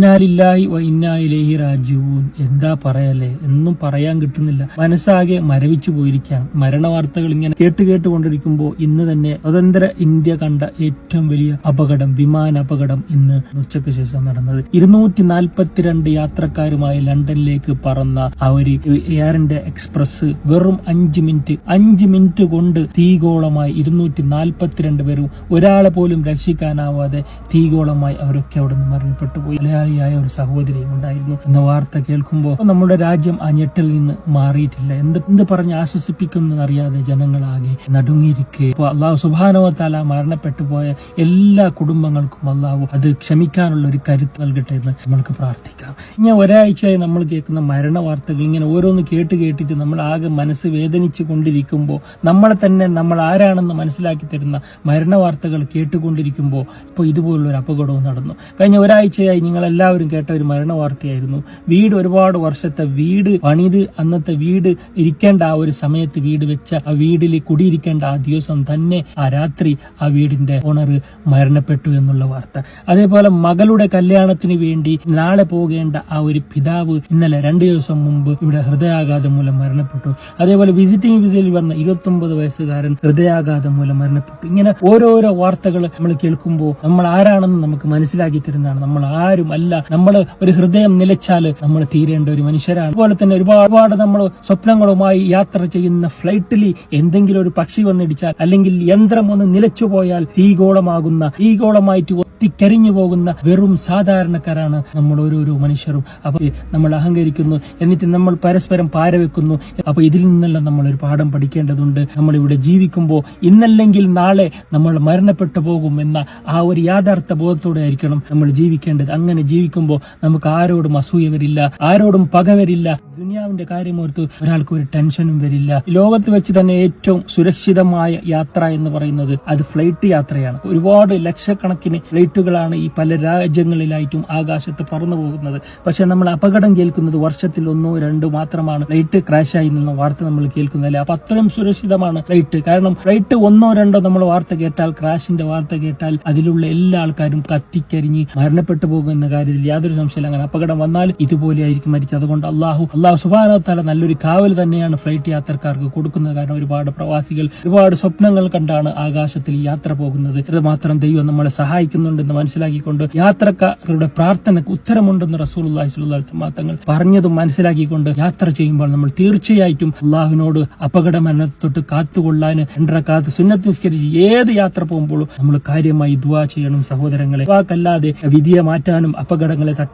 ഇന്നാലില്ലാഹി വ ഇന്നാ ഇലൈഹി റാജിഊൻ. എന്താ പറയല്ലേ, ഒന്നും പറയാൻ കിട്ടുന്നില്ല. മനസ്സാകെ മരവിച്ചു പോയിരിക്കുകയാണ്. മരണവാർത്തകൾ ഇങ്ങനെ കേട്ടുകൊണ്ടിരിക്കുമ്പോൾ ഇന്ന് തന്നെ സ്വതന്ത്ര ഇന്ത്യ കണ്ട ഏറ്റവും വലിയ അപകടം, വിമാന അപകടം ഇന്ന് ഉച്ചയ്ക്ക് ശേഷം നടന്നത്. 242 യാത്രക്കാരുമായി ലണ്ടനിലേക്ക് പറന്ന ആ ഒരു എയർ ഇന്ത്യ എക്സ്പ്രസ് വെറും 5 മിനിറ്റ് കൊണ്ട് തീഗോളമായി 242 പേരും ഒരാളെ പോലും രക്ഷിക്കാനാവാതെ തീഗോളമായി അവരൊക്കെ അവിടെ നിന്ന് മരണപ്പെട്ടു പോയി. മലയാളിയായ ഒരു സഹോദരിയും ഉണ്ടായിരുന്നു എന്ന വാർത്ത കേൾക്കുമ്പോൾ നമ്മുടെ രാജ്യം ആ ഞെട്ടിൽ നിന്ന് മാറിയിട്ടില്ല. എന്ത് പറഞ്ഞ് ആശ്വസിപ്പിക്കുമെന്ന് അറിയാതെ ജനങ്ങളാകെ നടുങ്ങിയിരിക്കെ അള്ളാഹു സുബ്ഹാനഹു വ തആല മരണപ്പെട്ടു പോയ എല്ലാ കുടുംബങ്ങൾക്കും അള്ളാഹു അത് ക്ഷമിക്കാനുള്ള ഒരു കരുത്ത് നൽകട്ടെ എന്ന് നമ്മൾക്ക് പ്രാർത്ഥിക്കാം. ഇങ്ങനെ ഒരാഴ്ചയായി നമ്മൾ കേൾക്കുന്ന മരണ വാർത്തകൾ ഇങ്ങനെ ഓരോന്ന് കേട്ടിട്ട് നമ്മൾ ആകെ മനസ്സ് വേദനിച്ചു കൊണ്ടിരിക്കുമ്പോൾ നമ്മൾ ആരാണെന്ന് മനസ്സിലാക്കി തരുന്ന മരണ വാർത്തകൾ കേട്ടുകൊണ്ടിരിക്കുമ്പോൾ ഇപ്പോൾ ഇതുപോലുള്ള ഒരു അപകടവും നടന്നു. കഴിഞ്ഞ ഒരാഴ്ചയായി നിങ്ങൾ എല്ലാവരും കേട്ട ഒരു മരണ വാർത്തയായിരുന്നു. ഒരുപാട് വർഷത്തെ വീട് പണിത് അന്നത്തെ വീട് ഇരിക്കേണ്ട ആ ഒരു സമയത്ത് വീട് വെച്ച ആ വീട്ടിൽ കുടിയിരിക്കേണ്ട ആ ദിവസം തന്നെ ആ രാത്രി ആ വീടിന്റെ ഓണർ മരണപ്പെട്ടു എന്നുള്ള വാർത്ത. അതേപോലെ മകളുടെ കല്യാണത്തിന് വേണ്ടി നാളെ പോകേണ്ട ആ ഒരു പിതാവ് ഇന്നലെ 2 ദിവസം മുമ്പ് ഇവിടെ ഹൃദയാഘാതം മൂലം മരണപ്പെട്ടു. അതേപോലെ വിസിറ്റിംഗ് വിസയിൽ വന്ന 29 വയസ്സുകാരൻ ഹൃദയാഘാതം മൂലം മരണപ്പെട്ടു. ഇങ്ങനെ ഓരോരോ വാർത്തകൾ നമ്മൾ കേൾക്കുമ്പോൾ നമ്മൾ ആരാണെന്ന് നമുക്ക് മനസ്സിലാക്കി തരുന്നതാണ്. നമ്മൾ ആരും അല്ല. നമ്മൾ ഒരു ഹൃദയം നിലച്ചാൽ നമ്മൾ തീരേണ്ട ഒരു മനുഷ്യരാണ്. അതുപോലെ തന്നെ ഒരുപാട് നമ്മൾ സ്വപ്നങ്ങളുമായി യാത്ര ചെയ്യുന്ന ഫ്ലൈറ്റിൽ എന്തെങ്കിലും ഒരു പക്ഷി വന്നിടിച്ചാൽ അല്ലെങ്കിൽ യന്ത്രം ഒന്ന് നിലച്ചു പോയാൽ തീഗോളമായിട്ട് കരിഞ്ഞു പോകുന്ന വെറും സാധാരണക്കാരാണ് നമ്മൾ ഓരോരോ മനുഷ്യരും. അപ്പൊ നമ്മൾ അഹങ്കരിക്കുന്നു, എന്നിട്ട് നമ്മൾ പരസ്പരം പാരവെക്കുന്നു. അപ്പൊ ഇതിൽ നിന്നെല്ലാം നമ്മൾ ഒരു പാഠം പഠിക്കേണ്ടതുണ്ട്. നമ്മൾ ഇവിടെ ജീവിക്കുമ്പോൾ ഇന്നല്ലെങ്കിൽ നാളെ നമ്മൾ മരണപ്പെട്ടു പോകും എന്ന ആ ഒരു യാഥാർത്ഥ്യ ബോധത്തോടെ ആയിരിക്കണം നമ്മൾ ജീവിക്കേണ്ടത്. അങ്ങനെ ജീവിക്കുമ്പോൾ നമുക്ക് ആരോടും അസൂയ വരില്ല, ആരോടും പക വരില്ല. ദുനിയാവിന്റെ കാര്യമോർത്ത് ഒരാൾക്ക് ഒരു ടെൻഷനും വരില്ല. ലോകത്ത് വെച്ച് തന്നെ ഏറ്റവും സുരക്ഷിതമായ യാത്ര എന്ന് പറയുന്നത് അത് ഫ്ലൈറ്റ് യാത്രയാണ്. ഒരുപാട് ലക്ഷക്കണക്കിന് ഫ്ലൈറ്റുകളാണ് ഈ പല രാജ്യങ്ങളിലായിട്ടും ആകാശത്ത് പറന്നു പോകുന്നത്. പക്ഷെ നമ്മൾ അപകടം കേൾക്കുന്നത് വർഷത്തിൽ 1-2 മാത്രമാണ് ഫ്ലൈറ്റ് ക്രാഷായി എന്ന വാർത്ത നമ്മൾ കേൾക്കുന്നില്ല. അപ്പൊ അത്രയും സുരക്ഷിതമാണ് ഫ്ലൈറ്റ്. കാരണം ഫ്ലൈറ്റ് 1-2 നമ്മൾ വാർത്ത കേട്ടാൽ, ക്രാഷിന്റെ വാർത്ത കേട്ടാൽ അതിലുള്ള എല്ലാ ആൾക്കാരും കത്തിക്കരിഞ്ഞ് മരണപ്പെട്ടു പോകുന്ന കാര്യത്തിൽ യാതൊരു സംശയമില്ല. അങ്ങനെ അപകടം വന്നാൽ ഇതുപോലെ ആയിരിക്കും മരിച്ചത്. അതുകൊണ്ട് അള്ളാഹു സുബ്ഹാനഹു വ തആല നല്ലൊരു കാവൽ തന്നെയാണ് ഫ്ലൈറ്റ് യാത്രക്കാർക്ക് കൊടുക്കുന്നത്. കാരണം ഒരുപാട് പ്രവാസികൾ ഒരുപാട് സ്വപ്നങ്ങൾ കണ്ടാണ് ആകാശത്തിൽ യാത്ര പോകുന്നത്. ഇത് മാത്രം ദൈവം നമ്മളെ സഹായിക്കുന്നുണ്ടെന്ന് മനസ്സിലാക്കിക്കൊണ്ട് യാത്രക്കാരുടെ പ്രാർത്ഥനയ്ക്ക് ഉത്തരമുണ്ടെന്ന് റസൂലുള്ളാഹി സ്വല്ലല്ലാഹു അലൈഹി വസല്ലം തങ്ങൾ പറഞ്ഞതും മനസ്സിലാക്കിക്കൊണ്ട് യാത്ര ചെയ്യുമ്പോൾ നമ്മൾ തീർച്ചയായിട്ടും അള്ളാഹുവിനോട് അപകട മരണത്തൊട്ട് കാത്തുകൊള്ളാൻ 2 റക്അത്ത് സുന്നത്ത് നിസ്കരിച്ച് ഏത് യാത്ര പോകുമ്പോഴും നമ്മൾ കാര്യമായി ദുആ ചെയ്യണം സഹോദരങ്ങളെ. ദുആക്കല്ലാതെ വിധിയെ മാറ്റാനും അപകടങ്ങളെ തട്ടി